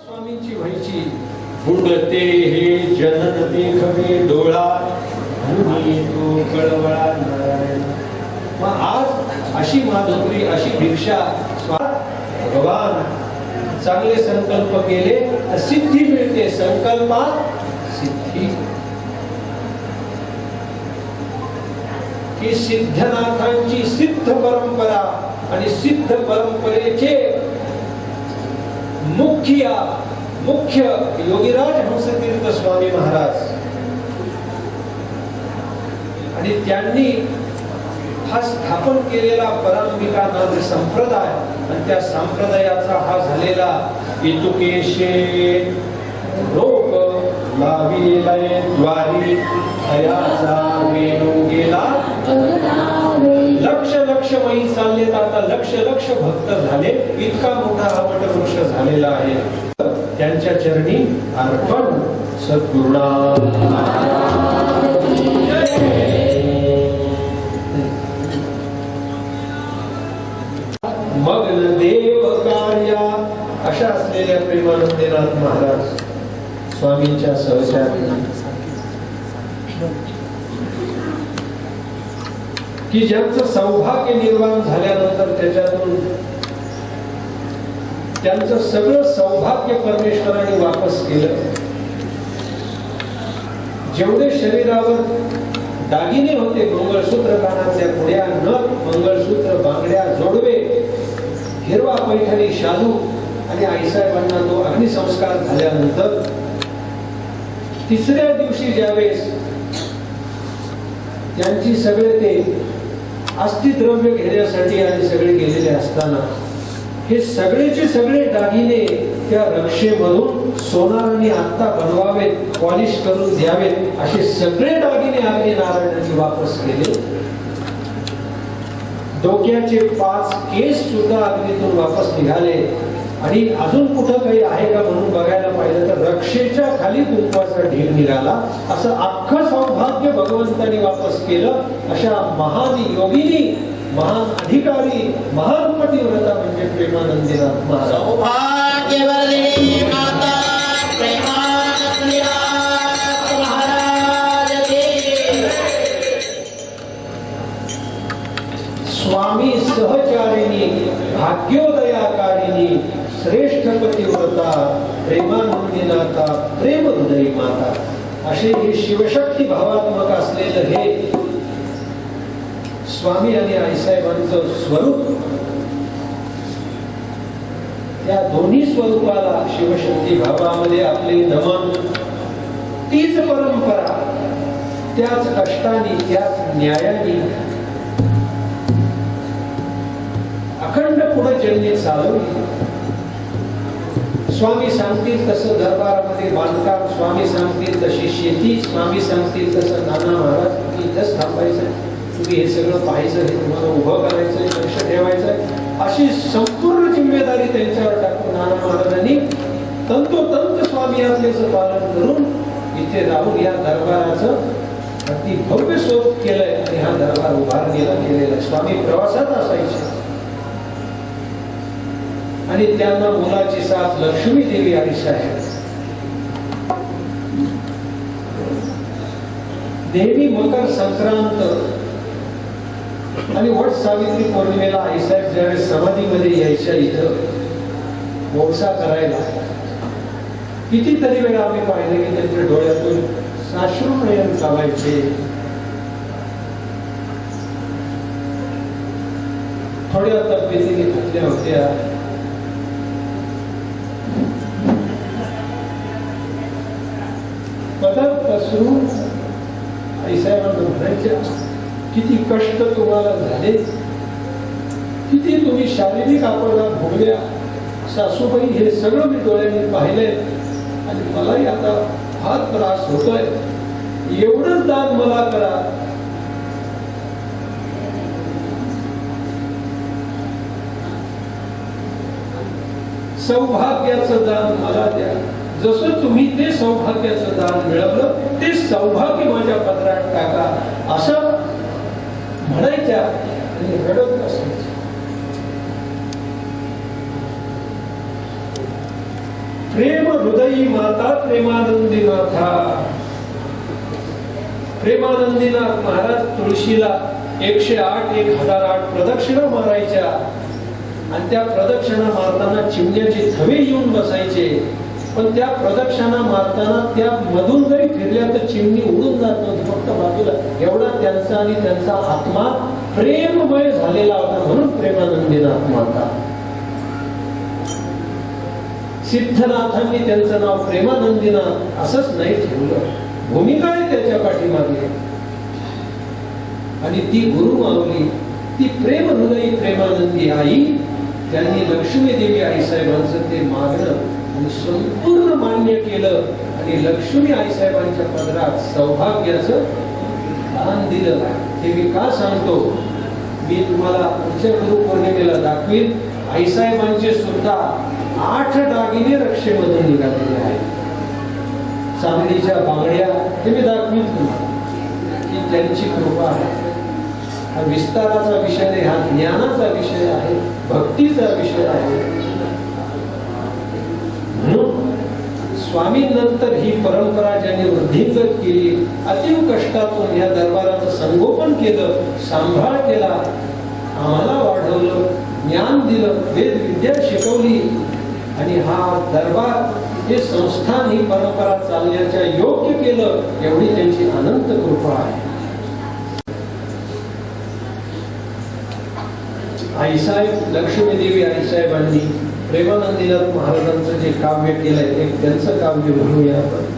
स्वामींची व्हायची बुडते हे जनन देखवे डोळा आणि तो कळवळा नारायण. मग आज अशी माधुरी अशी भिक्षा भगवान चांगले संकल्प केले सिद्धी मिळते. संकल्पात सिद्धी. की सिद्धनाथांची सिद्ध परंपरा आणि सिद्ध परंपरेचे मुख्य योगीराज हंसतीर्थ स्वामी महाराज आणि त्यांनी हा स्थापन केलेला परांबिका नाद संप्रदाय आणि त्या संप्रदायाचा हा झालेला इतुकेशे रोप लाविले द्वारी हयाचा वेणू गेला. लक्ष मही चाललेत. आता लक्ष भक्त झाले. इतका मोठा हा वटवृक्ष झालेला आहे. त्यांच्या चरणी अर्पण सद्गुरुना. मग्न देव कार्या अशा असलेल्या प्रेमानंदनाथ महाराज स्वामींच्या सहचारी की ज्यांचं सौभाग्य निर्माण झाल्यानंतर त्याच्यातून त्यांचं सगळं सौभाग्य परमेश्वराने वापस केलं. जेवढे शरीरावर दागिने होते, मंगळसूत्र, कानातल्या पुड्या, नथ, मंगळसूत्र, बांगड्या, जोडवे, हिरवा पैठणी, शालू आणि आईसाहेबांना तो अग्निसंस्कार झाल्यानंतर तिसऱ्या दिवशी ज्यावेळेस त्यांची सगळे ते अस्थिद्रव्य घेण्यासाठी आणि सगळे गेलेले असताना हे सगळेचे सगळे दागिने त्या रक्षेमधून सोनाराने आत्ता बनवावेत, पॉलिश करून द्यावेत असे सगळे दागिने आम्ही नारायणांनी वापस केले. डोक्याचे 5 केस सुद्धा अग्नीतून वापस निघाले. आणि अजून कुठं काही आहे का म्हणून बघायला पाहिलं तर रक्षेच्या खाली कुंकवाचा ढीग निघाला. असं अख्खं सौभाग्य भगवंतानी वापस केलं. अशा महान योगिनी, महान अधिकारी, महान पतिव्रता म्हणजे प्रेमानंदनाथ महाराज. सौभाग्यवर्धिनी माता प्रेमानंदनाथ महाराज की. स्वामी सहचारिणी, भाग्योदयाकारिणी, श्रेष्ठ पतिव्रता, प्रेमानंदनाथा, प्रेम हृदयी माता असे हे शिवशक्ती भावात्मक असलेलं हे स्वामी आणि आईसाहेबांचं स्वरूप. त्या दोन्ही स्वरूपाला शिवशक्ती भावामध्ये आपले नमन. तीच परंपरा त्याच कष्टाने, त्याच न्यायाने अखंड पुढे जन्मी चालवली. स्वामी सांगतील तसं दरबारामध्ये बांधकाम, स्वामी सांगतील तशी शेती, स्वामी सांगतील तसं नाना महाराज इथंच थांबायचं, तुम्ही हे सगळं पाहायचं, हे तुम्हाला उभं करायचं, लक्ष ठेवायचं, अशी संपूर्ण जिम्मेदारी त्यांच्यावर टाकून नाना महाराजांनी तंतोतंत स्वामी आज्ञेचं पालन करून इथे राहून या दरबाराचं अगदी भव्य स्वरूप केलंय आणि हा दरबार उभारणीला केलेला. स्वामी प्रवासात असायचे आणि त्यांना मुलाची साथ लक्ष्मी देवी आईसाहेब. देवी मकर संक्रांत आणि वट सावित्री पौर्णिमेला आईसाहेब ज्यावेळेस समाधीमध्ये यायच्या इथं मोसा करायला कितीतरी वेळा आम्ही पाहिले की त्यांच्या डोळ्यातून साश्रू नयन चालायचे. थोड्या तब्येतीने थकल्या होत्या. पदर पसरून आईसाहेबांना म्हणायच्या, किती कष्ट तुम्हाला झाले, किती तुम्ही शारीरिक आपल्याला भोगल्या सासूबाई, हे सगळं मी डोळ्यांनी पाहिलंय आणि मलाही आता फार त्रास होतोय, एवढंच दान मला करा. सौभाग्याचं दान मला द्या. जसं तुम्ही ते सौभाग्याचं दान मिळवलं ते सौभाग्य माझ्या पदरात टाका असं म्हणायच्या आणि रडत असायचं. प्रेम हृदयी माता प्रेमानंदीनाथा. प्रेमानंदीनाथ महाराज तुळशीला 108 1008 प्रदक्षिणा मारायच्या आणि त्या प्रदक्षिणा मारताना चिमण्याचे थवे येऊन बसायचे. पण त्या प्रदक्षिणा मारताना त्या मधून जरी फिरल्या तर चिमणी उडून जात नव्हती, फक्त बाजूला. एवढा त्यांचा आणि त्यांचा आत्मा प्रेममय झालेला होता, म्हणून प्रेमानंदीनाथ माता. सिद्धनाथांनी त्यांचं नाव प्रेमानंदीनाथ असंच नाही ठेवलं, भूमिका आहे त्याच्या पाठीमागे. आणि ती गुरु माऊली, ती प्रेम हृदयी प्रेमानंदी आई, त्यांनी लक्ष्मी देवी आईसाहेबांचं ते मागणं आणि संपूर्ण मान्य केलं आणि लक्ष्मी आईसाहेबांच्या पदरात सौभाग्याचं दान दिलं. हे मी का सांगतो, मी तुम्हाला पुढच्या गुरुपौर्णिमेला दाखवीन. आईसाहेबांचे सुद्धा 8 दागिने रक्षेमधून निघालेले आहेत, चांदीच्या बांगड्या. हे मी दाखवीन तुम्हाला की त्यांची कृपा आहे. हा विस्ताराचा विषय नाही, हा ज्ञानाचा विषय आहे, भक्तीचा विषय आहे. म्हणून स्वामींनंतर ही परंपरा ज्यांनी वृद्धिंगत केली, अतीव कष्टातून या दरबाराचं संगोपन केलं, सांभाळ केला, आम्हाला वाढवलं, ज्ञान दिलं, वेद विद्या शिकवली आणि हा दरबार, हे संस्थान, ही परंपरा चालण्याच्या योग्य केलं, एवढी त्यांची अनंत कृपा आहे. आईसाहेब, लक्ष्मी देवी आईसाहेबांनी प्रेमानंदीनाथ महाराजांचं जे काव्य केलंय, एक त्यांचं काव्य म्हणूया आपण.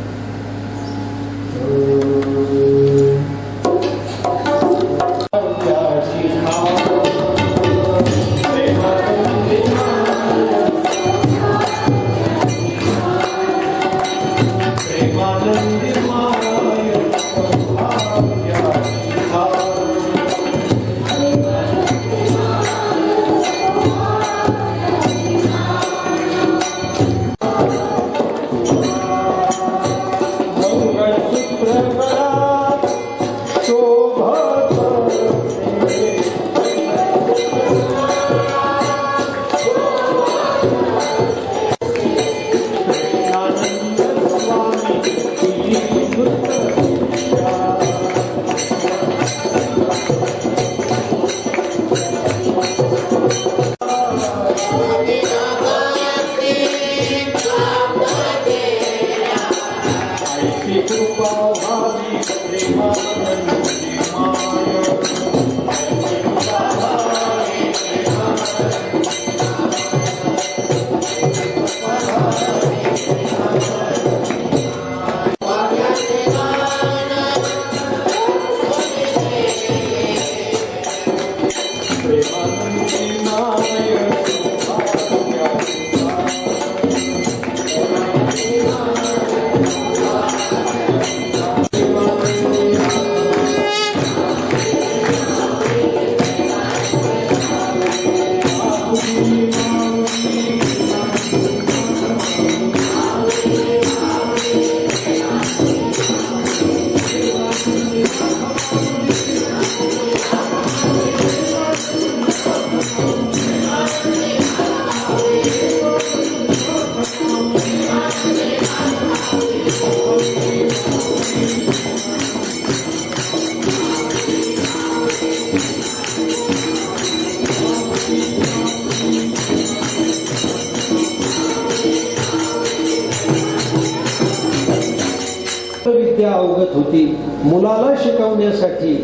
विद्या अवगत होती. मुलाला शिकवण्यासाठी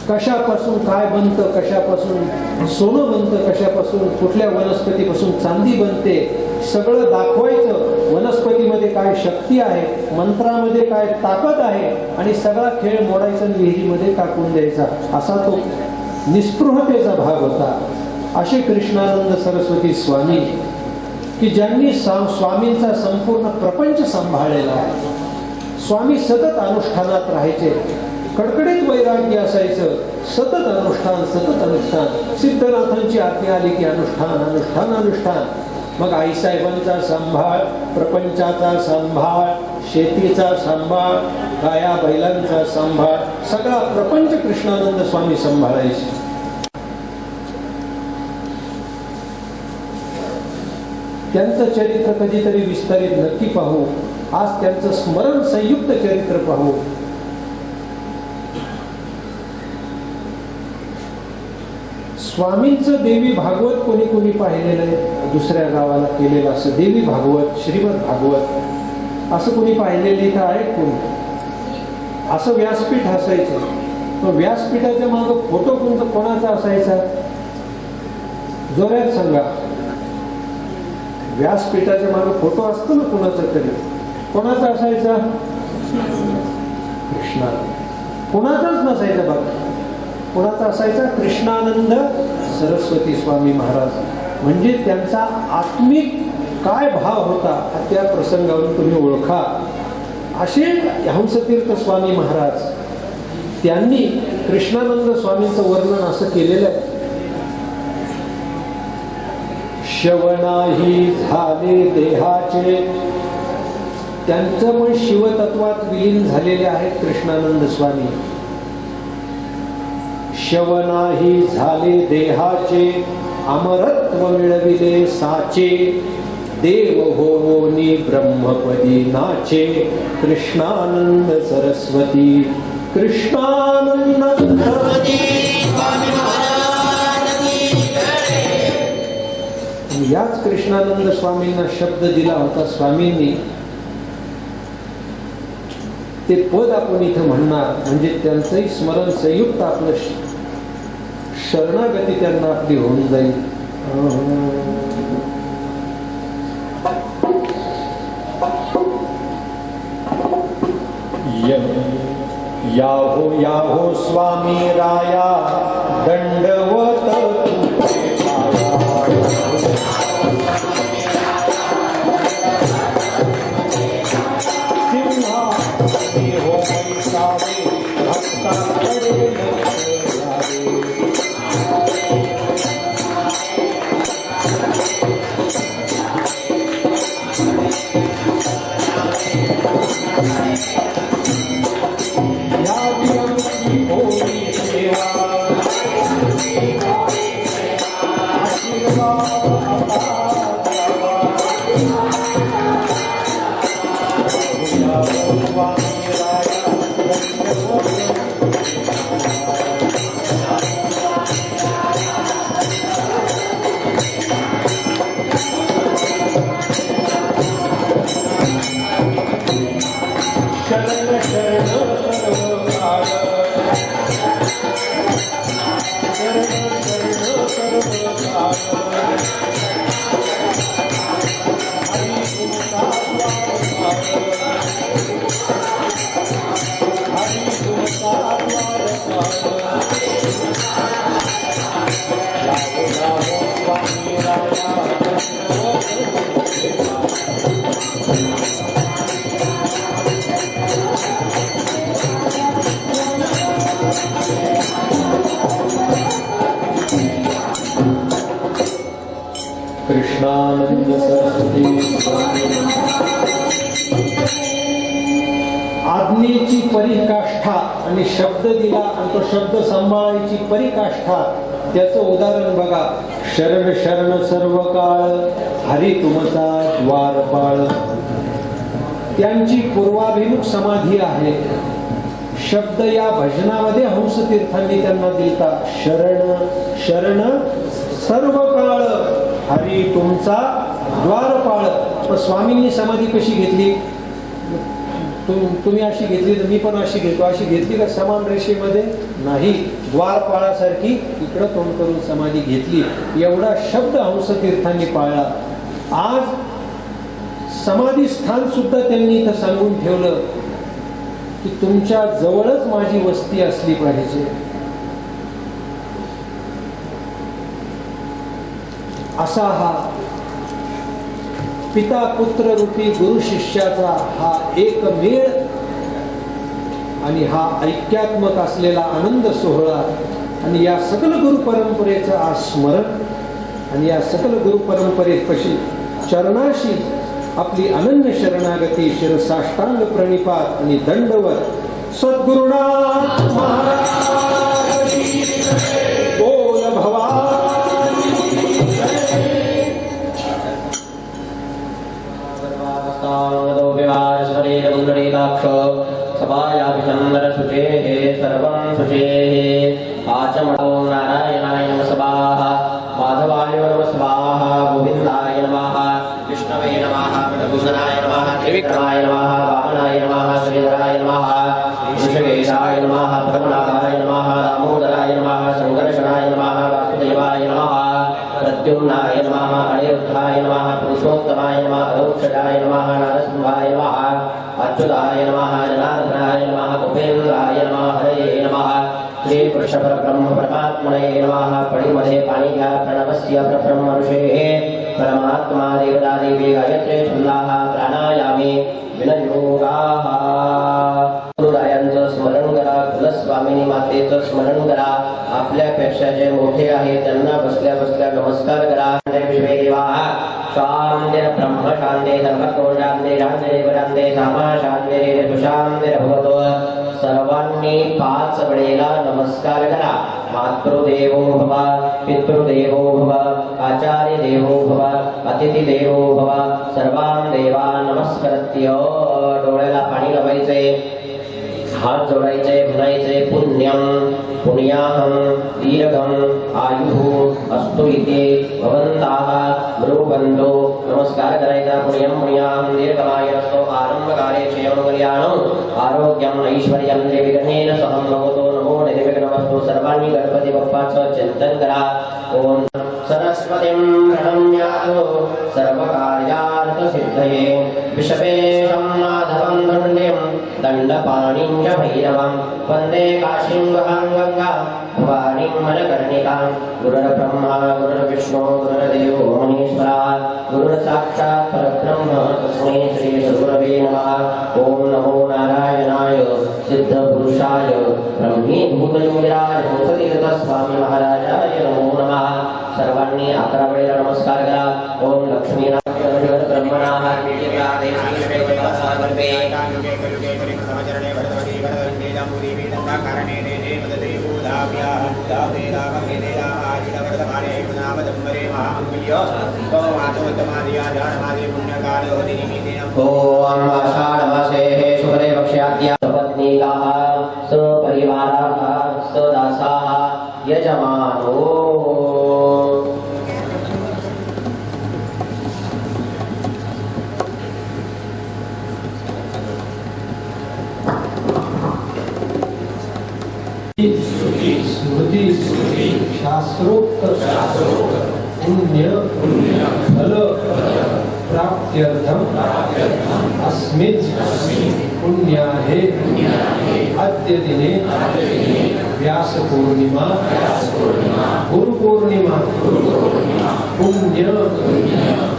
कशापासून काय बनतं, कशापासून सोनं बनतं, कशापासून कुठल्या वनस्पतीपासून चांदी बनते, सगळं दाखवायचं. वनस्पतीमध्ये काय शक्ती आहे, मंत्रामध्ये काय ताकद आहे, आणि सगळा खेळ मोडायचा आणि विहिरीमध्ये टाकून द्यायचा, असा तो निस्पृहतेचा भाग होता. असे कृष्णानंद सरस्वती स्वामी, की ज्यांनी स्वामींचा संपूर्ण प्रपंच सांभाळलेला आहे. स्वामी सतत अनुष्ठानात राहायचे, कडकडीत वैराग्य असायचं, सतत अनुष्ठान, सतत अनुष्ठान. सिद्धनाथांची आज्ञा आली की अनुष्ठान, अनुष्ठान, अनुष्ठान. मग आईसाहेबांचा सांभाळ, प्रपंचाचा सांभाळ, शेतीचा सांभाळ, गाया बैलांचा सांभाळ, सगळा प्रपंच कृष्णानंद स्वामी सांभाळायचे. त्यांचं चरित्र कधीतरी विस्तारित नक्की पाहू. आज त्यांचं स्मरण संयुक्त चरित्र पाहू. स्वामींचं देवी भागवत कोणी कोणी पाहिलेलं आहे? दुसऱ्या गावाला केलेलं असं देवी भागवत, श्रीमद भागवत असं कोणी पाहिलेलं का आहे? कोणी असं व्यासपीठ असायचं. मग व्यासपीठाच्या मागं फोटो कोणाचा असायचा? जोरात सांगा. व्यासपीठाच्या मागं फोटो असतो ना कोणाचा तरी, कोणाचा असायचा? कृष्णा. कोणाचाच नसायचा बघा. कोणाचा असायचा? कृष्णानंद सरस्वती स्वामी महाराज. म्हणजे त्यांचा आत्मिक काय भाव होता त्या प्रसंगावरून तुम्ही ओळखा. असे हंसतीर्थ स्वामी महाराज त्यांनी कृष्णानंद स्वामींचं वर्णन असं केलेलं आहे. श्रवणाही झाले देहाचे. त्यांचं पण शिवतत्वात विलीन झालेले आहेत कृष्णानंद स्वामी. श्रवणाही झाले देहाचे, अमरत्व मिळविले साचे. देव होवोनी ब्रह्मपदी नाचे. कृष्णानंद सरस्वती. कृष्णानंद सरस्वती स्वामी महाराज की जय. याच कृष्णानंद स्वामींना शब्द दिला होता स्वामींनी. ते पद आपण इथं म्हणणार म्हणजे त्यांचंही स्मरण संयुक्त आपलं शरणागती त्यांना आपली होऊन जाईल. याहो याहो स्वामी राया, दंडवत तुझे पाया. सिंहासनी हो पैसावे, भक्तांकडे लक्ष द्यावे. कृष्णानंद सरस्वती. आज्ञेची परिकाष्ठा आणि शब्द दिला आणि तो शब्द सांभाळायची परिकाष्ठा. त्याचं उदाहरण बघा. शरण शरण सर्व काळ, हरी तुमचा द्वारपाळ. त्यांची पूर्वाभिमुख समाधी आहे. शब्द या भजनामध्ये हंसतीर्थांनी त्यांना दिलता. शरण शरण सर्व काळ, हरी तुमचा द्वारपाळ. पण स्वामींनी समाधी कशी घेतली? तुम्ही अशी घेतली तर मी पण अशी घेतो. अशी घेतली का समान रेषेमध्ये? नाही. द्वारपाळासारखी इकडं तोंड करून समाधी घेतली. एवढा शब्द हंसतीर्थांनी पाळला. आज समाधी स्थान सुद्धा त्यांनी इथं सांगून ठेवलं की तुमच्या जवळच माझी वस्ती असली पाहिजे. असा हा पिता पुत्र रूपी गुरु शिष्याचा हा एकमेळ आणि हा ऐक्यात्मक असलेला आनंद सोहळा आणि या सकल गुरु परंपरेचं आज स्मरण आणि या सकल गुरु परंपरेपाशी चरणाशी आपली अनन्य शरणागती, शिरसाष्टांग प्रणिपात आणि दंडवत. सद्गुरुनाथ महाराज बोल भवानी. हस्तांगदो विवासरेण कुण्डलीकाक्ष सभायाभिचन्द्रशुचेः सर्वं शुचेः आचमनो नारायणाय नमः स्वाहा माधवाय नमः स्वाहा गोविन्दाय नमः विष्णवे नमः विष्णुभूषणाय नमः त्रिविक्रमाय नमः वामनाय नमः श्रीधराय नमः ऋषिकेशाय नमः पद्मनाभाय नमः दामोदराय नमः सङ्कर्षणाय नमः वासुदेवाय नमः प्रद्युम्नाय नमः अनिरुद्धाय नमः पुरुषोत्तमाय नमः अरोक्षजाय नमः नारसिंहाय नमः अच्युताय नमः जनार्दनाय नमः उपेन्द्राय नमः हरये नमः श्री वृषभरब्रह्म परमात्मने नमः पणिमधे पाणिया प्रणवस्य प्रब्रह्म ऋषेः परमात्मा देवता देवी गायत्री छन्दाः प्राणायामे विनयोगाः गुरुरायांचं स्मरण करा कुलस्वामिनी मातेचं स्मरण करा आपल्यापेक्षा जे मोठे आहेत त्यांना बसल्या बसल्या नमस्कार करा शांतिर ब्रह्म शांते सर्वतो शांते शांते शांते सामा शांते सुशांते भवतो सर्वांनी 5 वेळेला नमस्कार करा मातृदेवो भव पितृदेवो भव आचार्य देवो भव अतिथी देवो भव सर्वान् देवान् नमस्कृत्य डोळ्याला पाणी लावायचे हात जोडायचे म्हणायचे पुण्यम पुण्याहं दीर्घं आयुः अस्तु इति भवन्ताः ब्रुवन्तो नमस्कार करायचा पुण्यम पुण्याहं दीर्घमायुरस्तो आरंभकाले क्षेमकल्याणं आरोग्यं ऐश्वर्यं निर्विघ्नेन सहं भवतो नमो निर्विघ्नमस्तु सर्वांनी गणपती बाप्पाचं चिंतन करा ओम सरस्वतीं प्रणम्यातो सर्वकार्यार्थसिद्धये विषपेशं माधवं दण्ड्यं दण्डपाणिं च भैरवं वन्दे काशीं गहां गंगां भवानीं मनकर्णिकां गुरुर्ब्रह्मा गुरुर्विष्णु गुरुर्देवो महेश्वरा गुरुर्साक्षात् परब्रह्म तस्मै श्री गुरवे नमः ओम नमो नारायणाय सिद्धपुरुषाय ब्रह्मीभूतयोगिराज हंसतीर्थस्वामी महाराजाय नमो नमः सर्वांनी 11 वेळेला नमस्कार करा ओम लक्ष्मीनारायण ब्रह्मणाः ओम आषाढमासे शुक्ले पक्षाद्या पत्नीकाः सपरिवाराः सदासाः यजमानो स्मृति शास्त्रोक्त पुण्य फल प्राप्त्यर्थम अस्मिन् पुण्याहे अद्य दिने व्यास पूर्णिमा गुरु पूर्णिमा पुण्य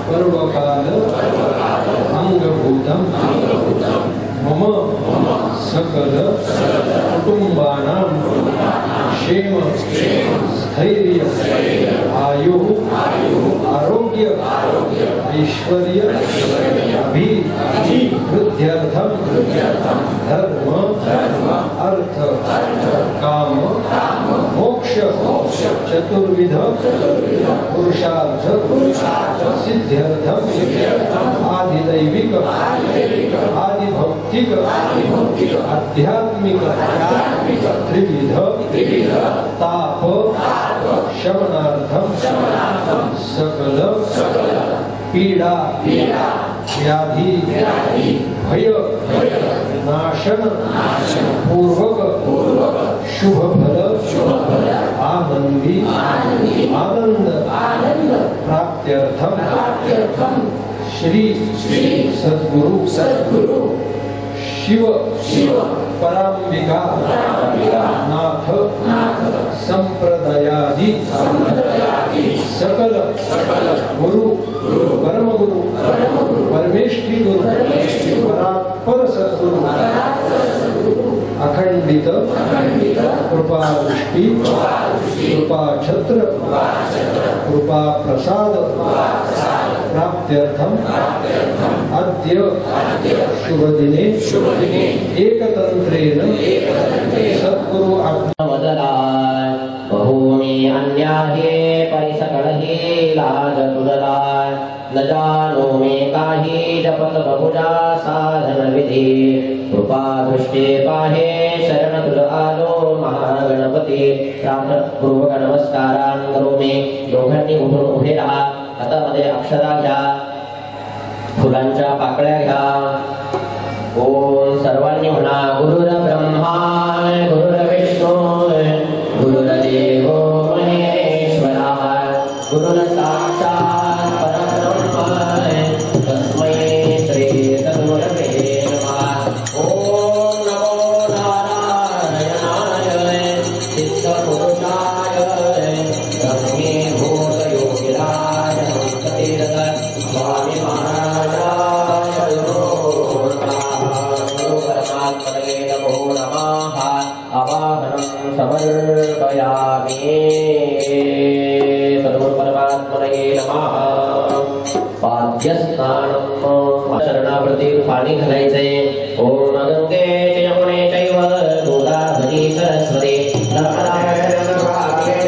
पर्वकाल अंगभूतम मम सकल कुटुंबानां क्षेम स्थैर्य आयु आरोग्य ऐश्वर्य अभिवृद्ध्यर्थम धर्म अर्थ काम मोक्ष चतुर्विध पुरुषार्थ सिद्ध्यर्थम आदिदैविक आदिभौतिक आध्यात्मिक त्रिविध ताप शमनार्थम सकल पीडा व्याधि भय नाशन पूर्वक शुभ फल आनंदी आनंद प्राप्त्यर्थम श्री सद्गुरु शिव परांबिका नाथ संप्रदायादि सकल गुरु परमगुरु परमेष्ठी गुरु परात्पर सद्गुरु अखंडित कृपा दृष्टि कृपा छत्र कृपा प्रसाद प्राप्त्यर्थम अद्य शुभ दिने एकतंत्रेण सद्गुरु आज्ञावदलाय बहूनि अन्याहे परिसकलहे लाजतुदलाय न जानो मे काही जपत बहुजा साधन विधी कृपा दृष्टी पाहे शरण तुझ आलो महागणपती पूर्वक नमस्कारान करोमी दोघांनी उठून उभे राहा हातामध्ये अक्षरा घ्या फुलांच्या पाकळ्या घ्या ओम सर्वांनी म्हणा गुरुर ब्रह्मा गुरुर्विष्णू गुरुर्देवो महेश्वरा गुरुर साक्षात् परब्रह्म तस्मै श्री सद्गुरवे नमः ओम नमो नारायणाय सिद्धपुरुषाय ब्रह्मीभूतयोगिराय संसतीरथ स्वामी महाराजाय परमात्मने नमो नमः आवाहनं समर्पयामि सद्गुरु परमात्मने नमः पाद्यस्नानं शरणावृत्ती पाणी घालायचे ओम गंगे च यमुने चैव गोदावरी सरस्वती नर्मदाय नर्मदाय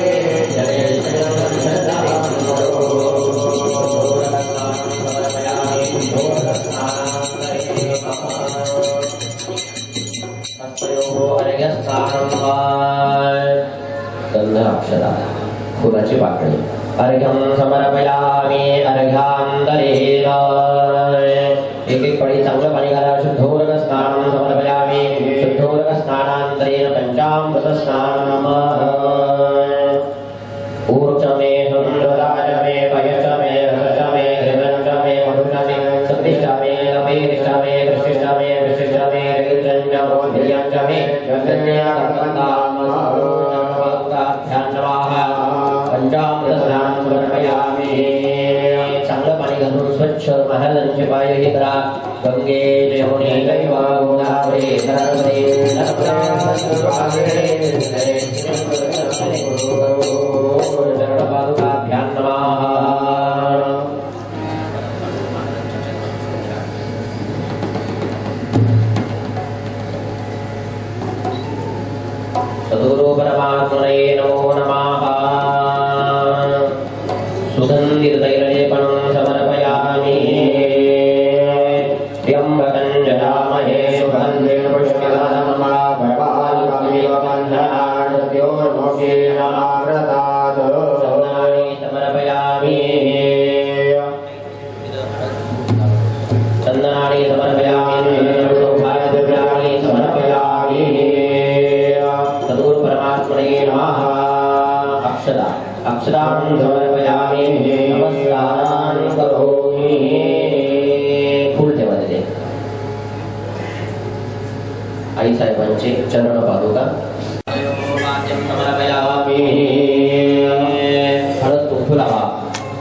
जले अक्षरा फुलाची पाकळी अर्घ्यं समर्पयामि अर्घ्यान्तरेण एक एक पळी चांगलं पाणी घाला शुद्धोरक स्नानं समर्पयामि शुद्धोरक स्नानान्तरेण पंचामृत स्नानम् ऊर्च मे सुन्दराज मे पयच मे रसच मे हृदञ्च मे मधुच मे सत्तिष्ठ मे लपेतिष्ठ मे कृष्टिष्ठ मे विशिष्ट मे रैत्रञ्च धियञ्च मे पंचामृतस्नानं समर्पयामि चांगलं पाणी घालून स्वच्छ महाराजांचे पाय हे करा गंगे यमुने चैव गोदावरी सरस्वती चरणपादुकाभ्यां नमः सद्गुरु परमात्मने नमो नमः सुगन्धितैललेपनं समर्पयामि त्र्यम्बकं जलामहे सुगन्धिं पुष्करं भगवान्कमिव बन्धनात् मृत्योर्मोक्षेणामृतात् चौनानि समर्पयामि चन्दनानि समर्पयामि सौभाग्यद्रव्याणि समर्पयामि सद्गुरु परमात्मने नमः अक्षरा अक्षरां समर्पयामि नमस्कारान् करोमि फूल ठेवा तिथे आई साहेबांचे चरण पादुका समर्पयामि हळद कुंकू लावा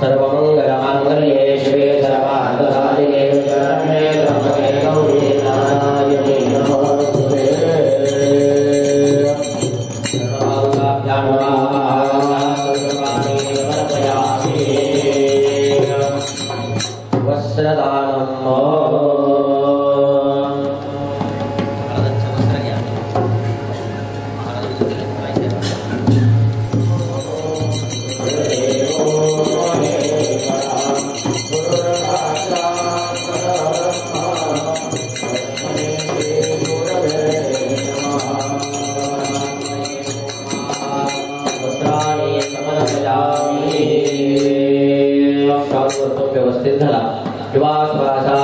सर्वमंगलमांगल्ये शिवे सर्वार्थसाधिके शरण्ये त्र्यंबके गौरी नारायणी नमोस्तुते सर्वपादुकाभ्यां नमः व्यवस्थित झाला किंवा श्वासा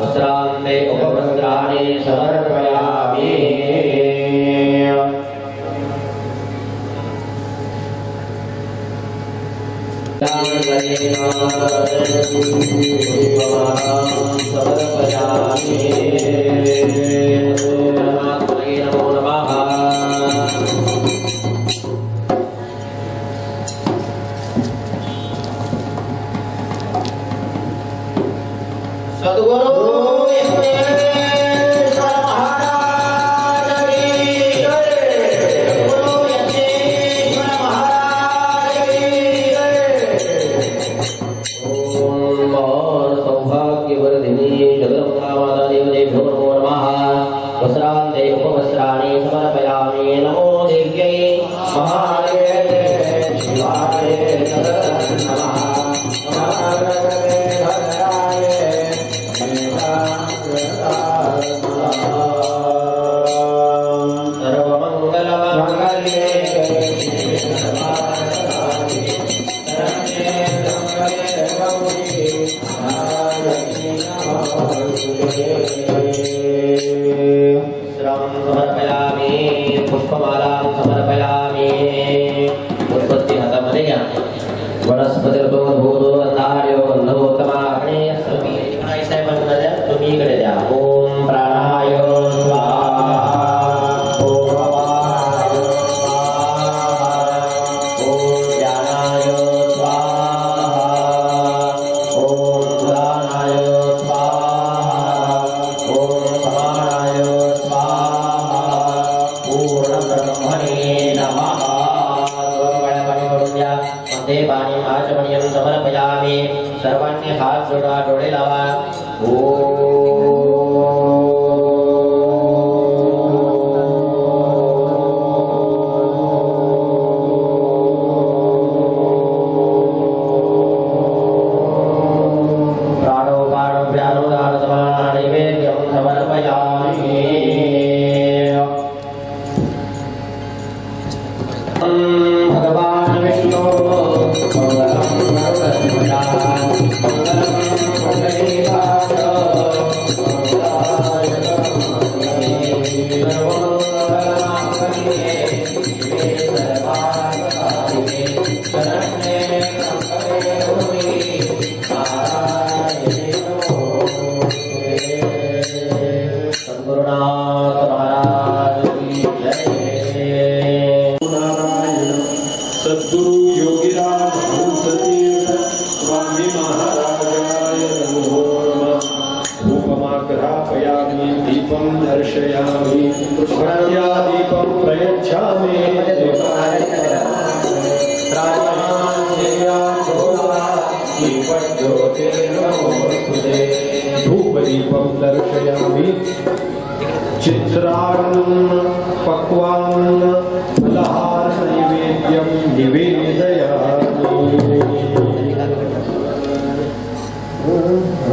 वस्त्रान्ते उपवस्त्राणि समर्पयामि नमो नमः सद्गुरु वस्त्रान्ते उपवस्त्राणि ब्रह्मणे नमः दोन करून द्या मध्ये पाणी आचमनीयं समर्पयामि सर्वांनी हात जोडा डोळे लावा भगवान विष्णु सद्गुरु योगीराज हंसतीर्थ स्वामी महाराजाय नमो नमः धूपमाग्रापयामि दीपं दर्शयामि दीपं प्रयच्छामि धूपदीपं दर्शयामि चित्रान्न पक्वान्न फलहार नैवेद्यं Oh,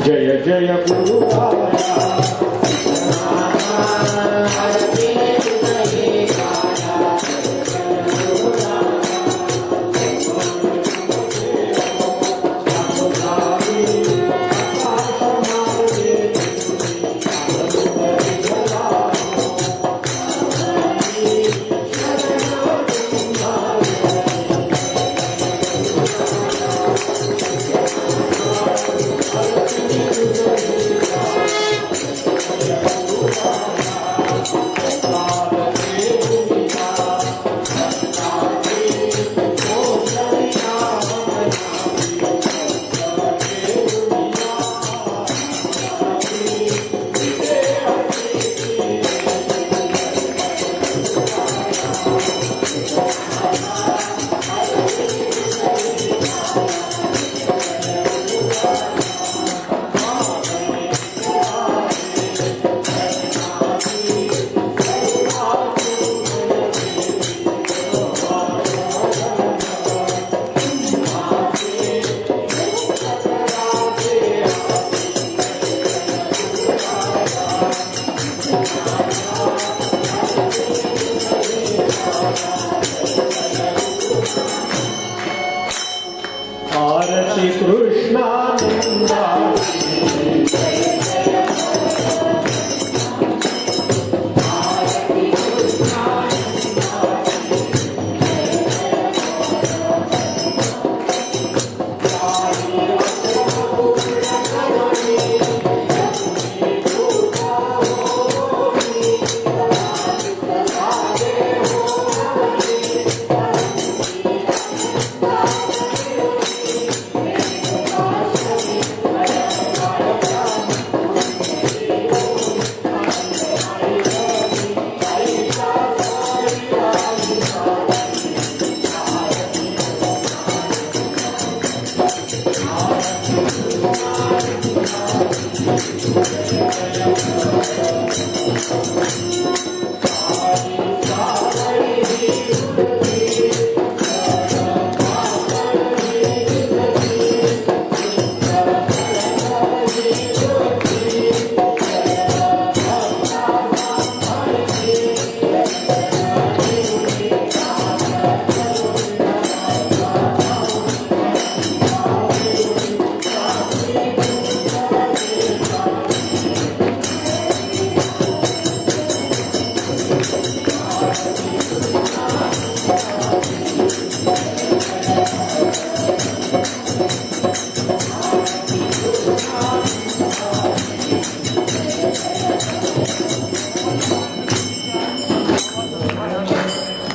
जय जय गुरुराया आरती कृष्णानंदा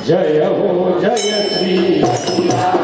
जय हो जय श्री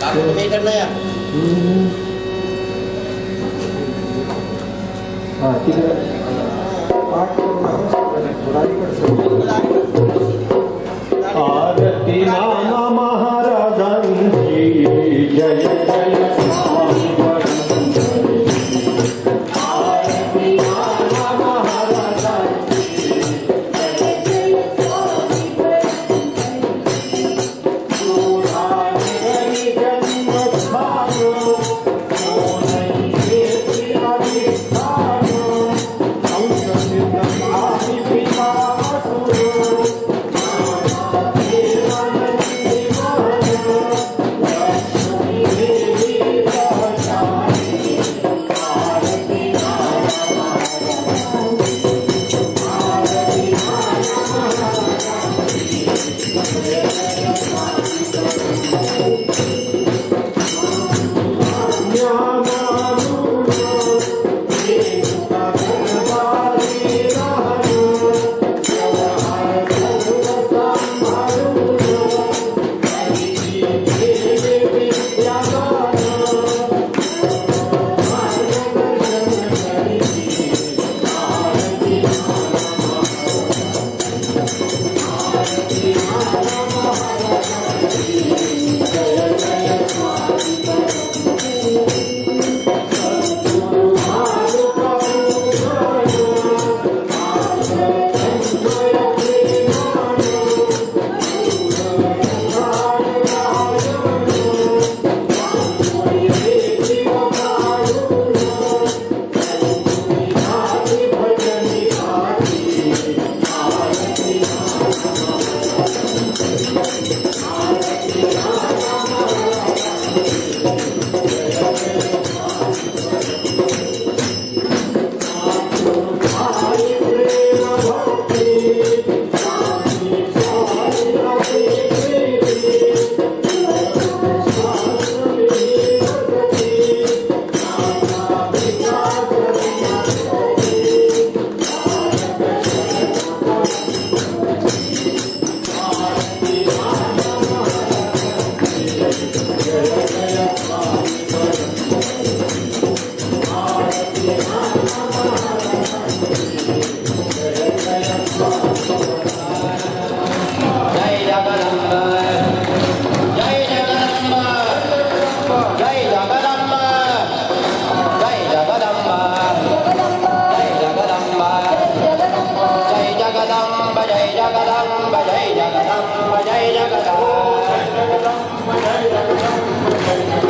काकू तुम्ही इकडनं या. हा तिकडे पाठ करून थोडा आरती नाना महाराजांची जय जय स्वामी आरती नाना महाराजांची जय जय स्वामी पुराणे जन्मस्थान सोनैके अधिष्ठान संस्कृतमाहि पिता असुर जय जगदम्ब जय जगदम्ब जय जगदम्ब जय जगदम्ब